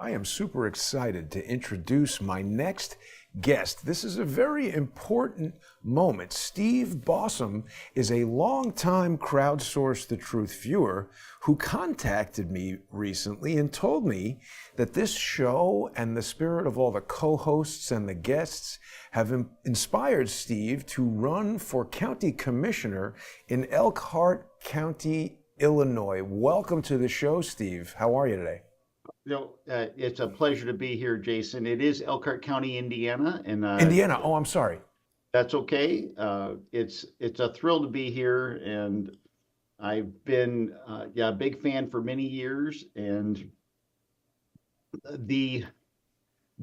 I am super excited to introduce my next guest. This is a very important moment. Steve Boussom is a longtime Crowdsource the Truth viewer who contacted me recently and told me that this show and the spirit of all the co-hosts and the guests have inspired Steve to run for county commissioner in Elkhart County, Illinois. Welcome to the show, Steve. How are you today? It's a pleasure to be here, Jason. It is Elkhart County, Indiana, and Indiana. Oh, I'm sorry. that's okay. It's a thrill to be here, and I've been a big fan for many years. And the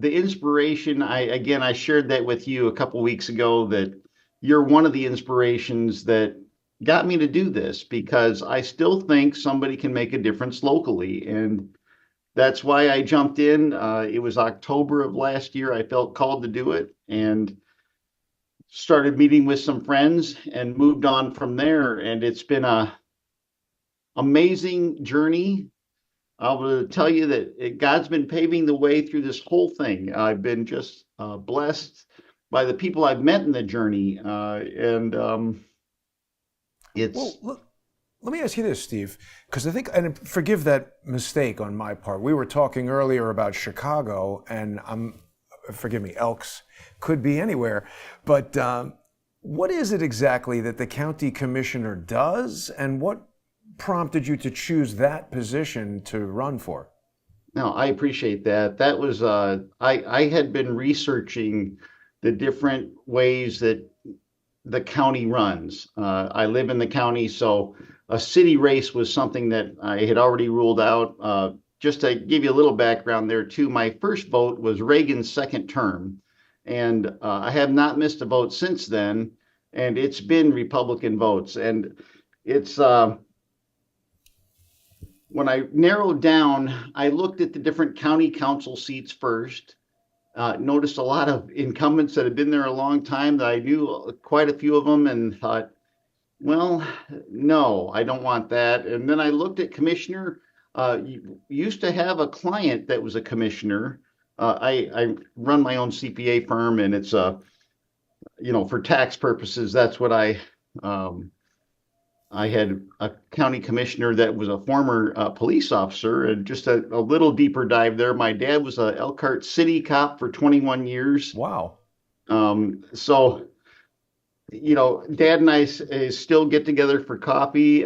inspiration, I shared that with you a couple weeks ago, that you're one of the inspirations that got me to do this, because I still think somebody can make a difference locally, and that's why I jumped in. It was October of last year. I felt called to do it and started meeting with some friends and moved on from there. And it's been a amazing journey. I will tell you that God's been paving the way through this whole thing. I've been just blessed by the people I've met in the journey. It's Well, look, let me ask you this, Steve, because I think, and forgive that mistake on my part. We were talking earlier about Chicago, and forgive me, Elks could be anywhere. But what is it exactly that the county commissioner does, and what prompted you to choose that position to run for? No, I appreciate that. That was I had been researching the different ways that the county runs. I live in the county, so a city race was something that I had already ruled out. Just to give you a little background there too, my first vote was Reagan's second term, and I have not missed a vote since then, and it's been Republican votes. And it's when I narrowed down, I looked at the different county council seats first. Noticed a lot of incumbents that had been there a long time, that I knew quite a few of them, and thought, well, no, I don't want that. And then I looked at commissioner. Used to have a client that was a commissioner. I run my own CPA firm, and it's for tax purposes. That's what I had a county commissioner that was a former police officer, and just a little deeper dive there. My dad was a Elkhart city cop for 21 years. Wow. So, Dad and I still get together for coffee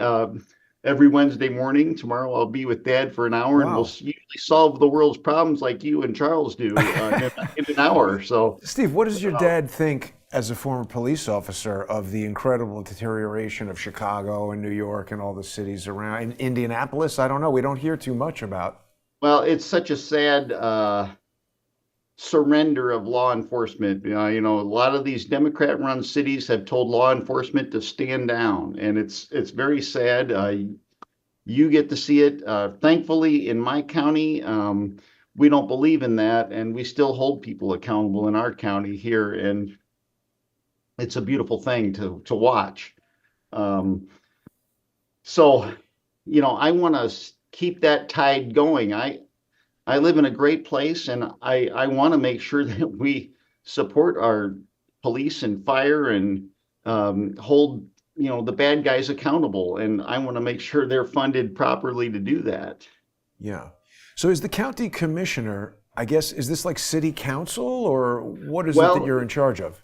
every Wednesday morning. Tomorrow I'll be with Dad for an hour, and we'll Wow. usually solve the world's problems like you and Charles do in an hour. So, Steve, what does your dad think, as a former police officer, of the incredible deterioration of Chicago and New York and all the cities around? In Indianapolis, I don't know. We don't hear too much about. well, it's such a sad surrender of law enforcement. A lot of these Democrat-run cities have told law enforcement to stand down, and it's very sad. You get to see it. Thankfully, in my county, we don't believe in that, and we still hold people accountable in our county here, and it's a beautiful thing to watch. Um, so, I want to keep that tide going. I live in a great place, and I want to make sure that we support our police and fire, and hold the bad guys accountable. And I want to make sure they're funded properly to do that. Yeah. So is the county commissioner, I guess, is this like city council, or what is it that Well, you're in charge of?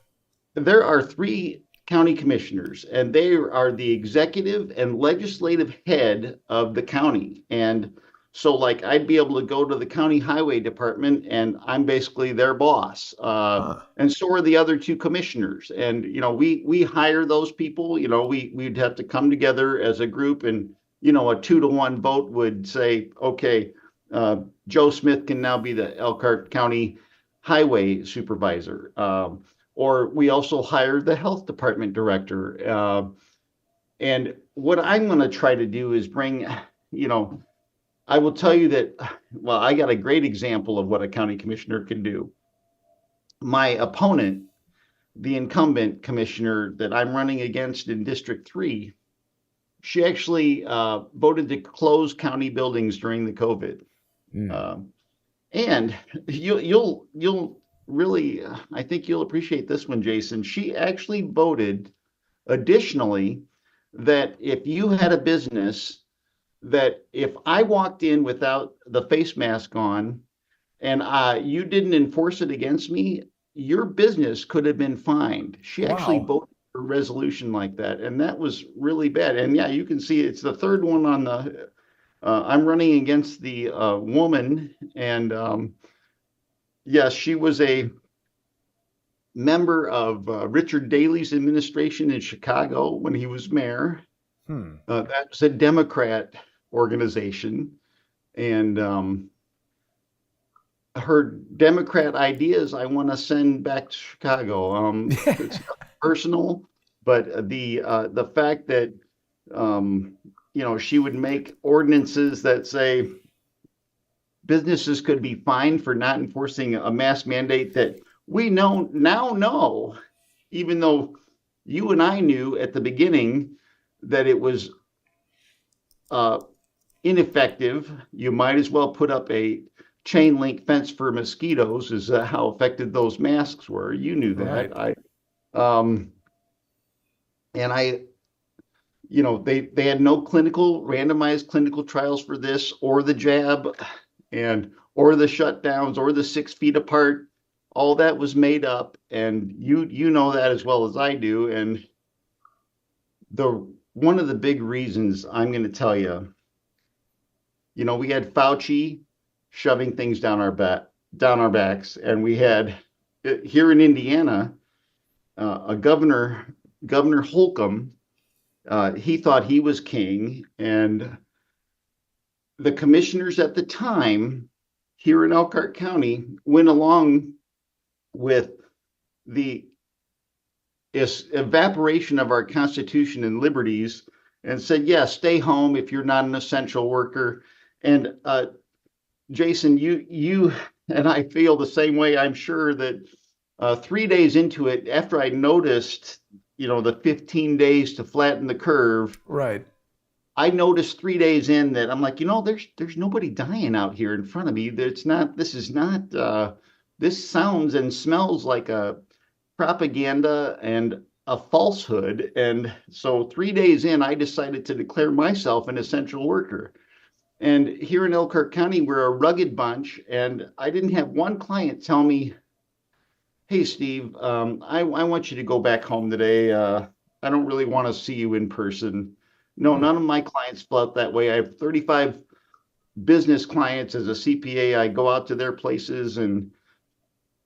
there are three county commissioners, and they are the executive and legislative head of the county. And so, like, I'd be able to go to the county highway department, and I'm basically their boss. Huh. And so are the other two commissioners. And we hire those people. We'd have to come together as a group, and a 2-to-1 vote would say, okay, Joe Smith can now be the Elkhart County highway supervisor. Or we also hire the health department director. And what I'm going to try to do is bring, I will tell you that, well, I got a great example of what a county commissioner can do. My opponent, the incumbent commissioner that I'm running against in District 3, she actually voted to close county buildings during the COVID. Mm. Um, And you'll really, I think you'll appreciate this one, Jason. She actually voted additionally that if you had a business, that if I walked in without the face mask on and you didn't enforce it against me, your business could have been fined. She actually Wow. voted for a resolution like that, and that was really bad. And yeah, you can see it's the third one on the. I'm running against the woman, and yes, she was a member of Richard Daley's administration in Chicago when he was mayor. Hmm. That was a Democrat organization, and her Democrat ideas I want to send back to Chicago. It's not personal, but the fact that she would make ordinances that say businesses could be fined for not enforcing a mask mandate that we know, even though you and I knew at the beginning that it was uh, ineffective. You might as well put up a chain link fence for mosquitoes, is how effective those masks were. You knew Right. that. Um, and I, they had no randomized clinical trials for this or the jab and or the shutdowns or the 6 feet apart. All that was made up, and you know that as well as I do. And the one of the big reasons I'm going to tell you, we had Fauci shoving things down our backs, and we had here in Indiana a Governor Holcomb. He thought he was king, and the commissioners at the time here in Elkhart County went along with the evaporation of our Constitution and liberties and said, yeah, stay home if you're not an essential worker. And Jason, you and I feel the same way. I'm sure that 3 days into it, after I noticed, the 15 days to flatten the curve, Right. I noticed 3 days in that I'm like, there's nobody dying out here in front of me. It's not. This is not. This sounds and smells like a propaganda and a falsehood. And so 3 days in, I decided to declare myself an essential worker. And here in Elkhart County, we're a rugged bunch, and I didn't have one client tell me, "Hey, Steve, I want you to go back home today. I don't really want to see you in person." No, Hmm. none of my clients felt that way. I have 35 business clients as a CPA. I go out to their places, and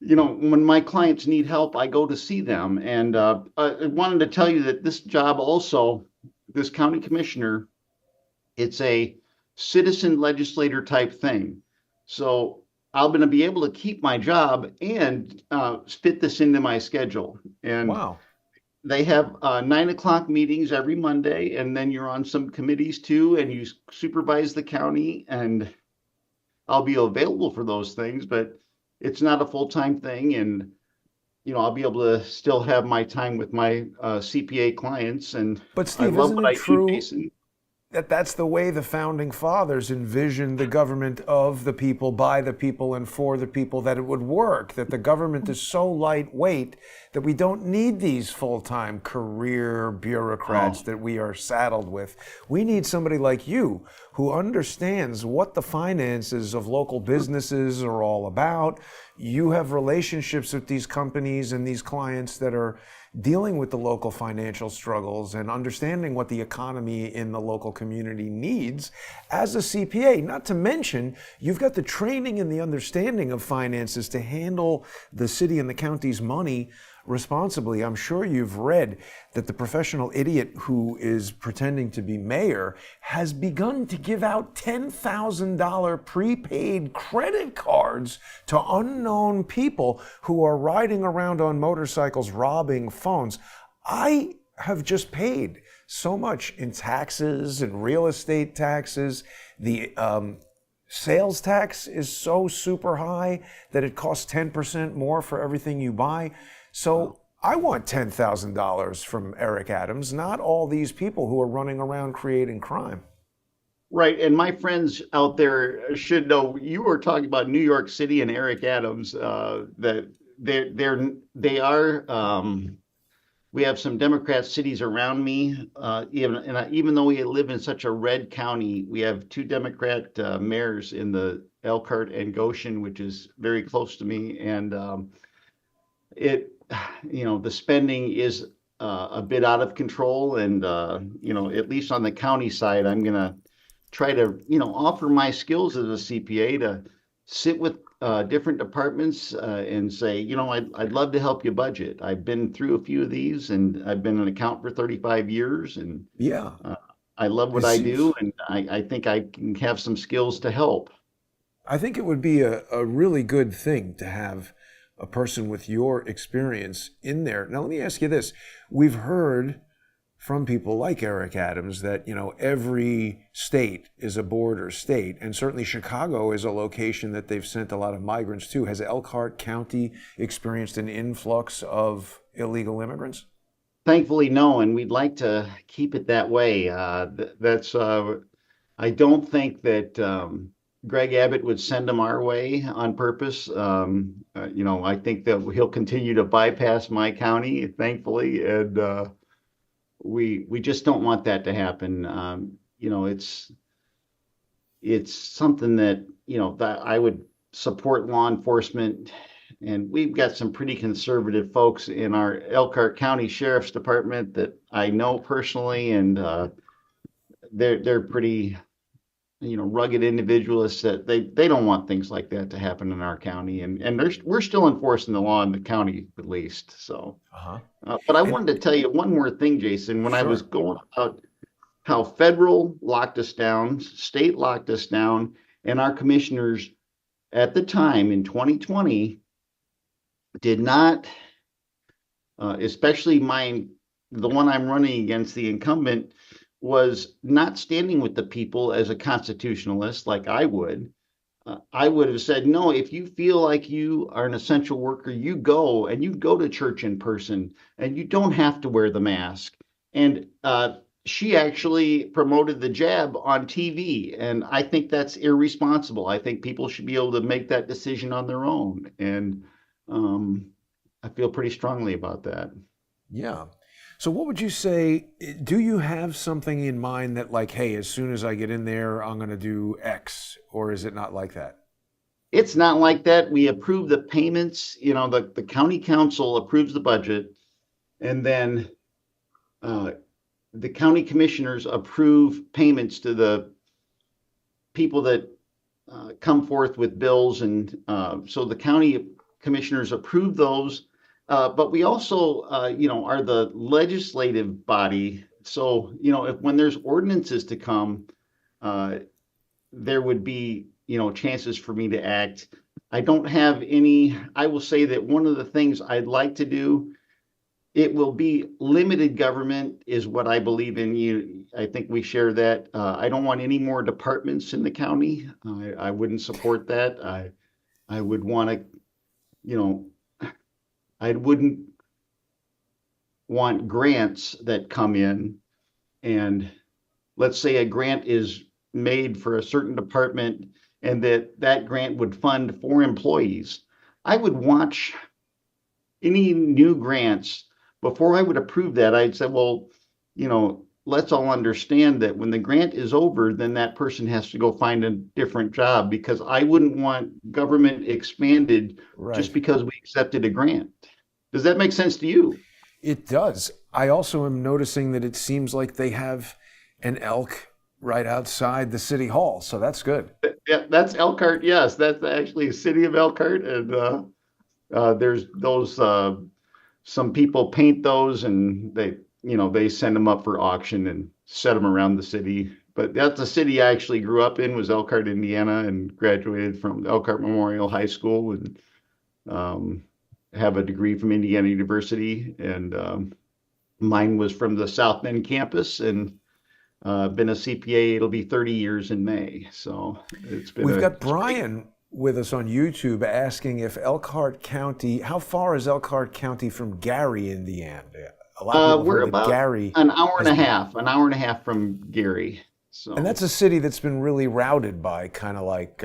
when my clients need help, I go to see them. And I wanted to tell you that this job also, this county commissioner, it's a citizen legislator type thing. So I'm going to be able to keep my job and fit this into my schedule. And Wow. they have 9 o'clock meetings every Monday, and then you're on some committees too, and you supervise the county. And I'll be available for those things, but it's not a full-time thing. And I'll be able to still have my time with my CPA clients. And But I Steve, love isn't what it I do, true Jason. that that's the way the founding fathers envisioned the government of the people, by the people, and for the people, that it would work, that the government is so lightweight that we don't need these full-time career bureaucrats Oh, that we are saddled with. We need somebody like you who understands what the finances of local businesses are all about. You have relationships with these companies and these clients that are dealing with the local financial struggles and understanding what the economy in the local community needs as a CPA. Not to mention, you've got the training and the understanding of finances to handle the city and the county's money responsibly. I'm sure you've read that the professional idiot who is pretending to be mayor has begun to give out $10,000 prepaid credit cards to unknown people who are riding around on motorcycles robbing phones. I have just paid so much in taxes and real estate taxes. The sales tax is so super high that it costs 10% more for everything you buy. So I want $10,000 from Eric Adams, not all these people who are running around creating crime. Right, and my friends out there should know you were talking about New York City and Eric Adams. That they are. We have some Democrat cities around me. Even though we live in such a red county, we have two Democrat mayors in the Elkhart and Goshen, which is very close to me. And it, the spending is a bit out of control. And at least on the county side, I'm gonna try to offer my skills as a CPA to sit with different departments and say, I'd love to help you budget. I've been through a few of these, and I've been an accountant for 35 years, and Yeah. I love what It I seems, do, and I think I can have some skills to help. I think it would be a really good thing to have a person with your experience in there. Now, let me ask you this. We've heard from people like Eric Adams that, every state is a border state, and certainly Chicago is a location that they've sent a lot of migrants to. Has Elkhart County experienced an influx of illegal immigrants? Thankfully, no, and we'd like to keep it that way. That's I don't think that Greg Abbott would send them our way on purpose. I think that he'll continue to bypass my county, thankfully, and we just don't want that to happen. It's something that that I would support law enforcement, and we've got some pretty conservative folks in our Elkhart County Sheriff's Department that I know personally, and they're pretty rugged individualists that they don't want things like that to happen in our county, and we're still enforcing the law in the county at least. So, Uh-huh. but I And wanted to tell you one more thing, Jason. When I was sure. going about how federal locked us down, state locked us down, and our commissioners at the time in 2020 did not, especially the one I'm running against, the incumbent, was not standing with the people as a constitutionalist like I would. I would have said, no, if you feel like you are an essential worker, you go and you go to church in person and you don't have to wear the mask. And she actually promoted the jab on TV. And I think that's irresponsible. I think people should be able to make that decision on their own. And I feel pretty strongly about that. Yeah. So what would you say, do you have something in mind that like, hey, as soon as I get in there, I'm going to do X, or is it not like that? It's not like that. We approve the payments, the county council approves the budget, and then the county commissioners approve payments to the people that come forth with bills. And so the county commissioners approve those. But we also, are the legislative body. So, when there's ordinances to come, there would be, chances for me to act. I don't have any. I will say that one of the things I'd like to do, it will be limited government is what I believe in. I think we share that. I don't want any more departments in the county. I wouldn't support that. I would want to, I wouldn't want grants that come in, and let's say a grant is made for a certain department and that grant would fund 4 employees. I would watch any new grants before I would approve that. I'd say, well, let's all understand that when the grant is over, then that person has to go find a different job, because I wouldn't want government expanded just Right. because we accepted a grant. Does that make sense to you? It does. I also am noticing that it seems like they have an elk right outside the city hall, so that's good. Yeah, that's Elkhart. Yes, that's actually a city of Elkhart, and there's those. Some people paint those, and they send them up for auction and set them around the city. But that's the city I actually grew up in, was Elkhart, Indiana, and graduated from Elkhart Memorial High School, and have a degree from Indiana University. And mine was from the South Bend campus, and been a CPA. It'll be 30 years in May. So it's been We've a got Brian with us on YouTube asking if Elkhart County, how far is Elkhart County from Gary, Indiana? A lot of people have we're heard that about Gary an hour and has a been. half, an hour and a half from Gary. And So that's a city that's been really routed by kind of like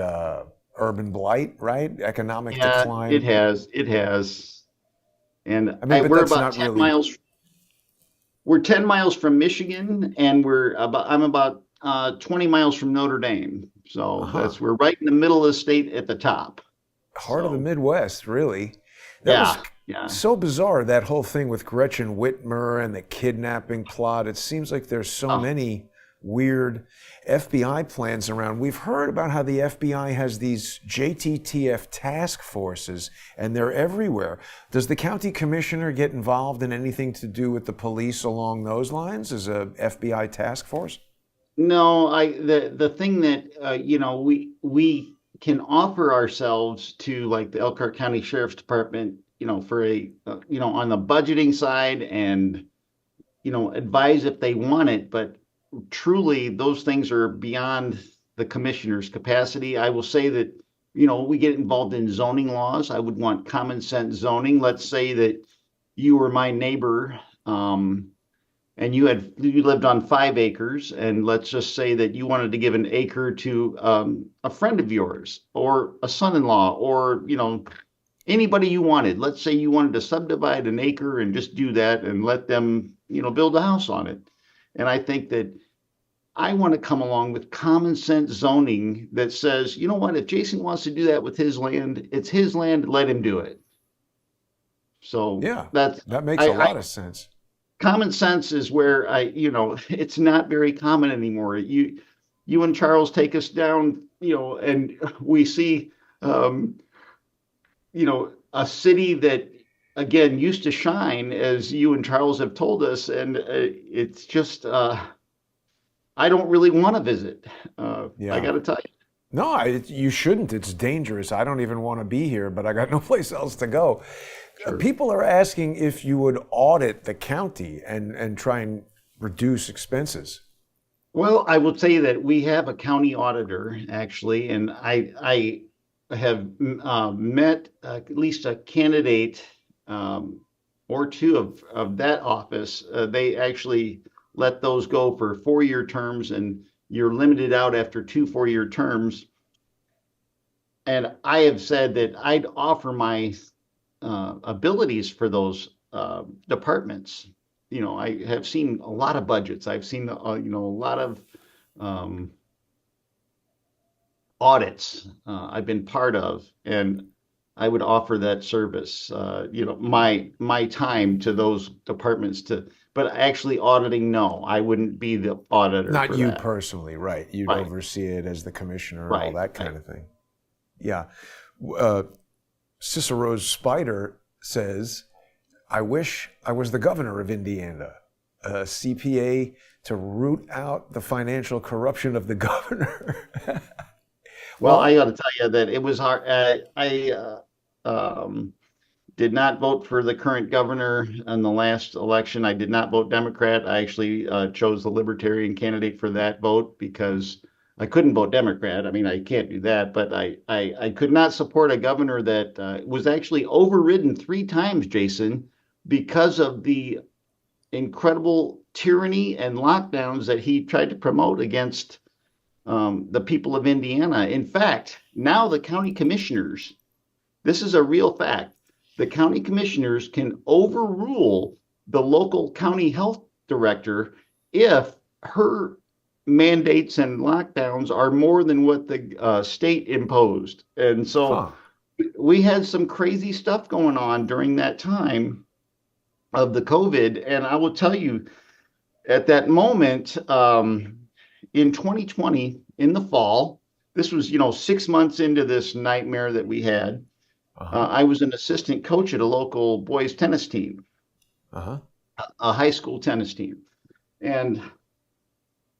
urban blight, right? Economic yeah, decline. it has. And I mean, but we're that's about not 10 really. miles. We're 10 miles from Michigan, and I'm about 20 miles from Notre Dame. So Uh-huh. we're right in the middle of the state at the top. Heart of the So Midwest, really. That was yeah, yeah, so bizarre, that whole thing with Gretchen Whitmer and the kidnapping plot. It seems like there's so oh, many weird FBI plans around. We've heard about how the FBI has these JTTF task forces, and they're everywhere. Does the county commissioner get involved in anything to do with the police along those lines as a FBI task force? no, the thing that we can offer ourselves to, like, the Elkhart County Sheriff's Department, for a on the budgeting side, and advise if they want it, but truly those things are beyond the commissioner's capacity. I will say that, we get involved in zoning laws. I would want common sense zoning. Let's say that you were my neighbor, and you lived on 5 acres, and let's just say that you wanted to give an acre to a friend of yours or a son-in-law, or anybody you wanted. Let's say you wanted to subdivide an acre and just do that and let them build a house on it. And I think that I want to come along with common sense zoning that says, you know what, if Jason wants to do that with his land, it's his land, let him do it. So Yeah, that's that makes a I lot of sense. common sense is where it's not very common anymore. You and Charles take us down, and we see, um, a city that, again, used to shine, as you and Charles have told us, and it's just, I don't really want to visit. I Yeah. got to tell you. No, you shouldn't. It's dangerous. I don't even want to be here, but I got no place else to go. Sure. People are asking if you would audit the county and try and reduce expenses. Well, I will tell you that we have a county auditor, actually, and I have met at least a candidate, or two of that office. They actually let those go for 4-year terms, and you're limited out after 2 4-year terms. And I have said that I'd offer my abilities for those departments. I have seen a lot of budgets. I've seen a lot of um, audits I've been part of, and I would offer that service. My time to those departments but actually auditing, no, I wouldn't be the auditor Not for you that. personally, right? You'd Right, oversee it as the commissioner, all right, that right. kind of thing. Yeah. Uh, Cicero's Spider says, I wish I was the governor of Indiana, a CPA to root out the financial corruption of the governor. Well, I Well, got to tell you that it was hard. I did not vote for the current governor in the last election. I did not vote Democrat. I actually chose the Libertarian candidate for that vote because I couldn't vote Democrat. I mean, I can't do that, but I could not support a governor that was actually overridden 3 times, Jason, because of the incredible tyranny and lockdowns that he tried to promote against the people of Indiana. In fact, now the county commissioners, this is a real fact, the county commissioners can overrule the local county health director if her mandates and lockdowns are more than what the state imposed. And so huh. we had some crazy stuff going on during that time of the COVID. And I will tell you, at that moment, in 2020, in the fall, this was, 6 months into this nightmare that we had. Uh-huh. I was an assistant coach at a local boys tennis team, Uh-huh. a high school tennis team. And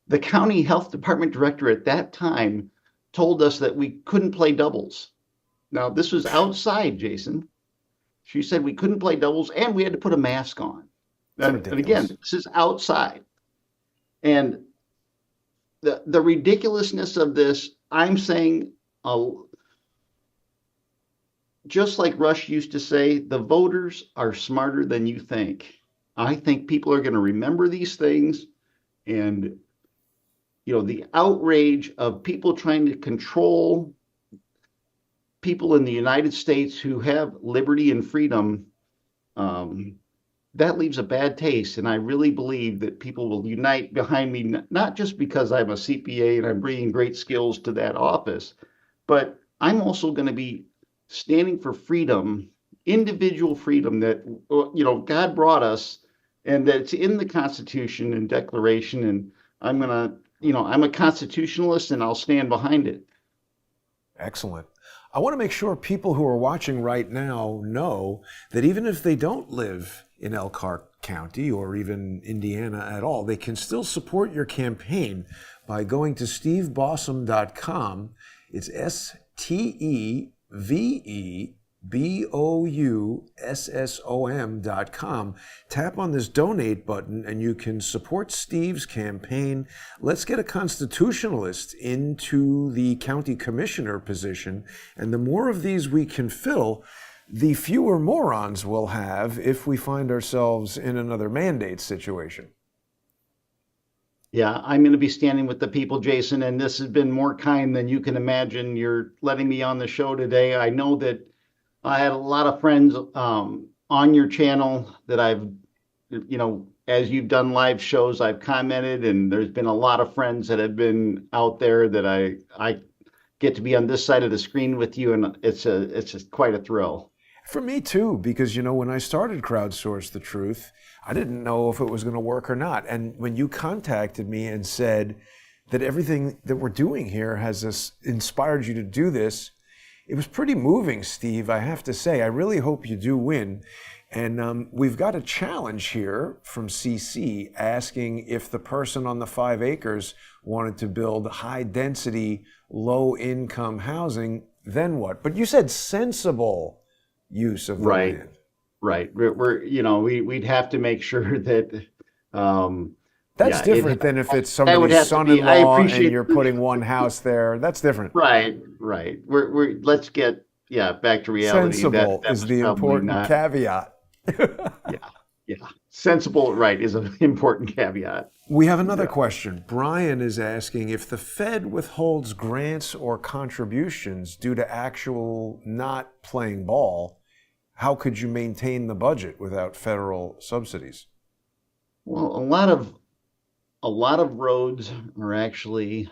the county health department director at that time told us that we couldn't play doubles. Now, this was outside, Jason. She said we couldn't play doubles and we had to put a mask on. It's And again, ridiculous. this is outside. And the ridiculousness of this, I'm saying, just like Rush used to say, the voters are smarter than you think. I think people are going to remember these things, and the outrage of people trying to control people in the United States who have liberty and freedom, um, that leaves a bad taste. And I really believe that people will unite behind me, not just because I'm a CPA and I'm bringing great skills to that office, but I'm also going to be standing for freedom, individual freedom that, God brought us and that's in the Constitution and Declaration. And I'm going to, I'm a constitutionalist and I'll stand behind it. Excellent. I want to make sure people who are watching right now know that even if they don't live in Elkhart County or even Indiana at all, they can still support your campaign by going to steveboussom.com. It's STEVEBOUSSOM.com. Tap on this donate button and you can support Steve's campaign. Let's get a constitutionalist into the county commissioner position. And the more of these we can fill, the fewer morons we'll have if we find ourselves in another mandate situation. Yeah, I'm going to be standing with the people, Jason, and this has been more kind than you can imagine. You're letting me on the show today. I know that I had a lot of friends on your channel that I've, as you've done live shows, I've commented, and there's been a lot of friends that have been out there that I get to be on this side of the screen with you, and it's just quite a thrill. For me too, because when I started Crowdsource the Truth, I didn't know if it was going to work or not. And when you contacted me and said that everything that we're doing here has inspired you to do this, it was pretty moving, Steve, I have to say. I really hope you do win. And we've got a challenge here from CC asking if the person on the 5 acres wanted to build high-density, low-income housing, then what? But you said sensible use of the land. Right. We'd have to make sure that. That's different than if it's somebody's son-in-law and you're putting one house there. That's different. Right. Let's get back to reality. Sensible is the important caveat. Yeah. Sensible, right, is an important caveat. We have another question. Brian is asking if the Fed withholds grants or contributions due to actual not playing ball, how could you maintain the budget without federal subsidies? Well, a lot of roads are actually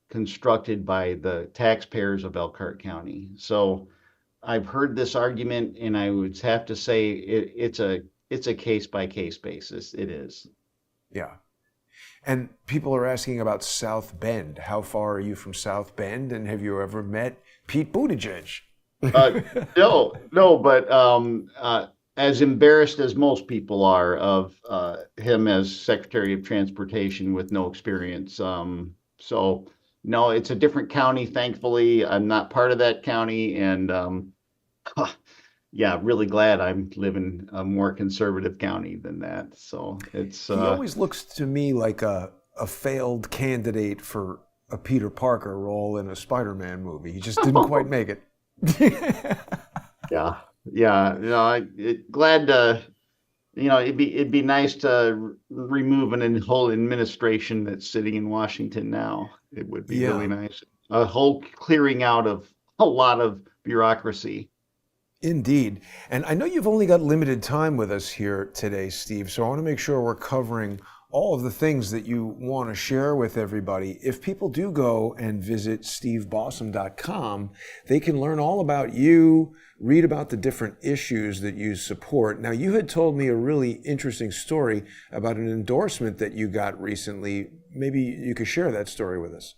constructed by the taxpayers of Elkhart County. So I've heard this argument, and I would have to say it's a case by case basis. It is. Yeah. And people are asking about South Bend. How far are you from South Bend? And have you ever met Pete Buttigieg? No, but as embarrassed as most people are of him as Secretary of Transportation with no experience. So no, it's a different county. Thankfully, I'm not part of that county, and really glad I'm living a more conservative county than that. So it's. He always looks to me like a failed candidate for a Peter Parker role in a Spider-Man movie. He just didn't quite make it. Yeah. Glad to, it'd be nice to remove an whole administration that's sitting in Washington now. It would be really nice. A whole clearing out of a lot of bureaucracy. Indeed. And I know you've only got limited time with us here today, Steve, so I want to make sure we're covering all of the things that you want to share with everybody. If people do go and visit steveboussom.com, they can learn all about you, read about the different issues that you support. Now, you had told me a really interesting story about an endorsement that you got recently. Maybe you could share that story with us.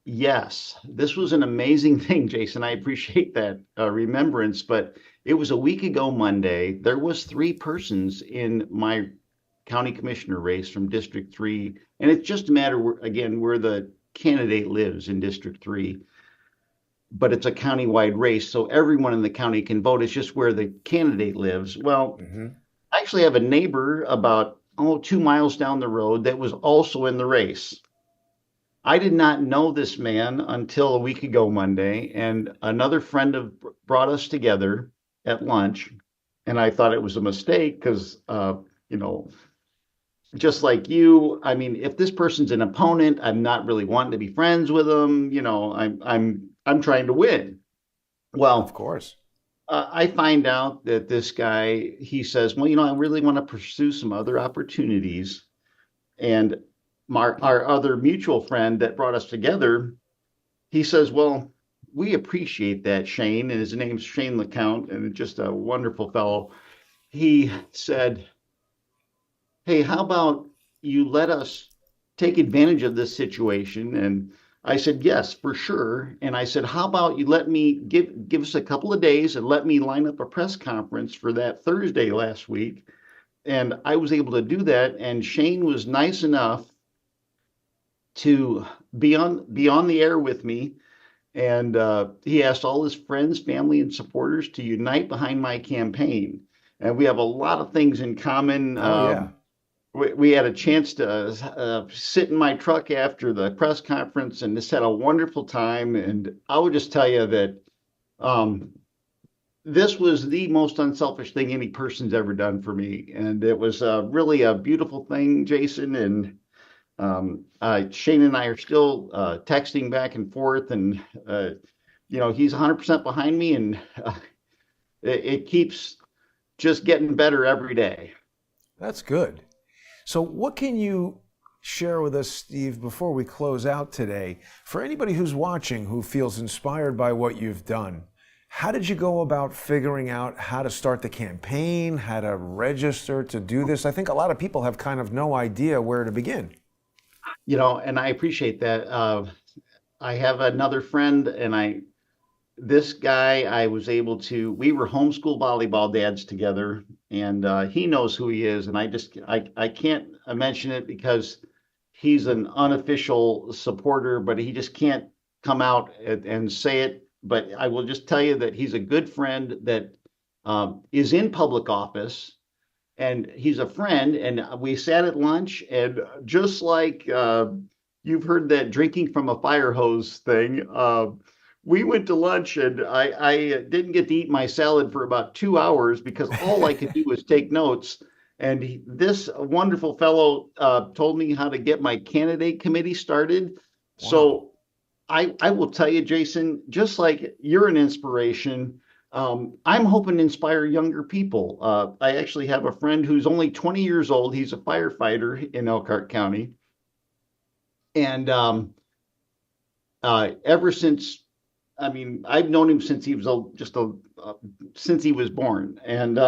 Yes, this was an amazing thing, Jason. I appreciate that remembrance, but it was a week ago Monday. There was 3 persons in my county commissioner race from District 3. And it's just a matter, where the candidate lives in District 3. But it's a countywide race, so everyone in the county can vote. It's just where the candidate lives. Well, I actually have a neighbor about 2 miles down the road that was also in the race. I did not know this man until a week ago Monday, and another friend brought us together at lunch, and I thought it was a mistake because, just like you, I mean, if this person's an opponent, I'm not really wanting to be friends with them. I'm trying to win. Of Well, course. I find out that this guy, he says, well, I really want to pursue some other opportunities. And our other mutual friend that brought us together, he says, well, we appreciate that, Shane. And his name's Shane LeCount, and just a wonderful fellow. He said, hey, how about you let us take advantage of this situation? And I said, yes, for sure. And I said, how about you let me give us a couple of days and let me line up a press conference for that Thursday last week. And I was able to do that. And Shane was nice enough to be on the air with me. And he asked all his friends, family, and supporters to unite behind my campaign. And we have a lot of things in common. Oh, yeah. We had a chance to sit in my truck after the press conference and just had a wonderful time. And I would just tell you that um, this was the most unselfish thing any person's ever done for me. And it was really a beautiful thing, Jason. And Shane and I are still texting back and forth. And, he's 100% behind me. And it keeps just getting better every day. That's good. So what can you share with us, Steve, before we close out today? For anybody who's watching who feels inspired by what you've done, how did you go about figuring out how to start the campaign, how to register to do this? I think a lot of people have kind of no idea where to begin. And I appreciate that. I have another friend, and this guy, I was able to, we were homeschool volleyball dads together, and he knows who he is. And I can't mention it because he's an unofficial supporter, but he just can't come out and say it. But I will just tell you that he's a good friend that is in public office, and he's a friend. And we sat at lunch, and just like you've heard that drinking from a fire hose thing, we went to lunch, and I didn't get to eat my salad for about 2 hours because all I could do was take notes. And this wonderful fellow told me how to get my candidate committee started. Wow. So I will tell you, Jason, just like you're an inspiration, I'm hoping to inspire younger people. I actually have a friend who's only 20 years old. He's a firefighter in Elkhart County. And ever since, I've known him since he was since he was born. And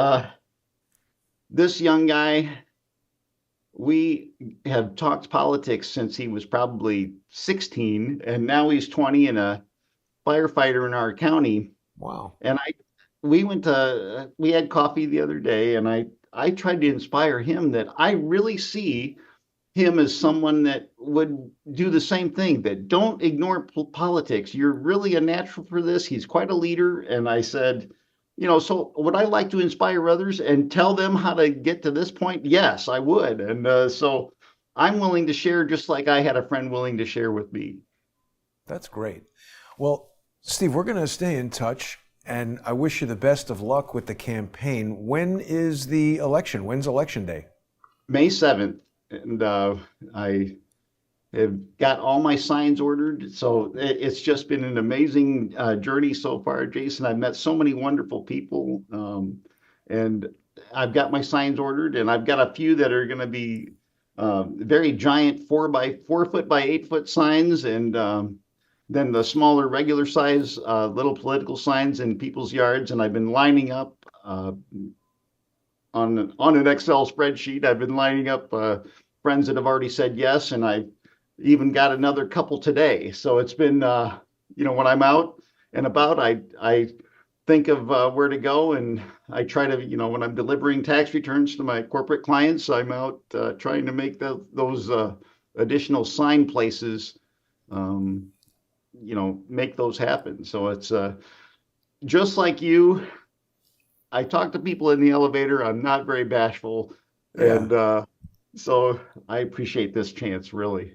this young guy, we have talked politics since he was probably 16, and now he's 20 and a firefighter in our county. Wow. And we had coffee the other day, and I tried to inspire him that I really see him as someone that would do the same thing, that don't ignore politics. You're really a natural for this. He's quite a leader. And I said, so would I like to inspire others and tell them how to get to this point? Yes, I would. And so I'm willing to share, just like I had a friend willing to share with me. That's great. Well, Steve, we're going to stay in touch, and I wish you the best of luck with the campaign. When is the election? When's Election Day? May 7th. And I have got all my signs ordered. So it's just been an amazing journey so far, Jason. I've met so many wonderful people. And I've got my signs ordered, and I've got a few that are going to be very giant 4 foot by 8 foot signs. And then the smaller regular size little political signs in people's yards. And I've been lining up on an Excel spreadsheet. I've been lining up friends that have already said yes, and I even got another couple today. So it's been, when I'm out and about, I think of where to go, and I try to, when I'm delivering tax returns to my corporate clients, I'm out trying to make those additional sign places, make those happen. So it's just like you. I talk to people in the elevator. I'm not very bashful. Yeah. And so I appreciate this chance, really.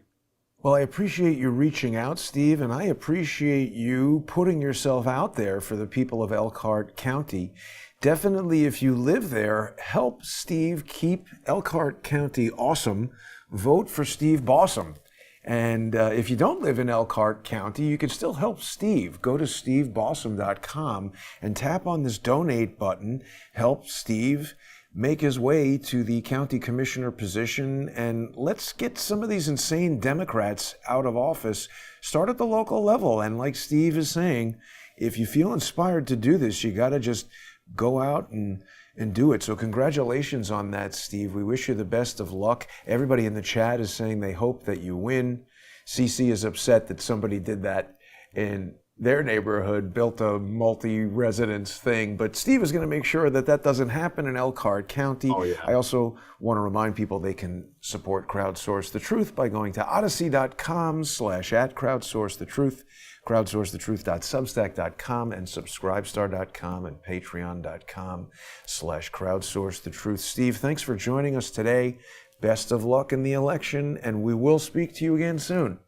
Well, I appreciate you reaching out, Steve, and I appreciate you putting yourself out there for the people of Elkhart County definitely, if you live there, help Steve keep Elkhart County awesome. Vote for Steve Boussom. And if you don't live in Elkhart County, you can still help Steve. Go to steveboussom.com and tap on this donate button. Help Steve make his way to the county commissioner position, and let's get some of these insane Democrats out of office. Start at the local level, and like Steve is saying, if you feel inspired to do this, you got to just go out and do it. So congratulations on that, Steve. We wish you the best of luck. Everybody in the chat is saying they hope that you win. CC is upset that somebody did that in their neighborhood, built a multi-residence thing. But Steve is going to make sure that that doesn't happen in Elkhart County. Oh, yeah. I also want to remind people they can support Crowdsource the Truth by going to odyssey.com/@crowdsourcethetruth, crowdsourcethetruth.substack.com, and subscribestar.com and patreon.com/crowdsourcethetruth. Steve, thanks for joining us today. Best of luck in the election, and we will speak to you again soon.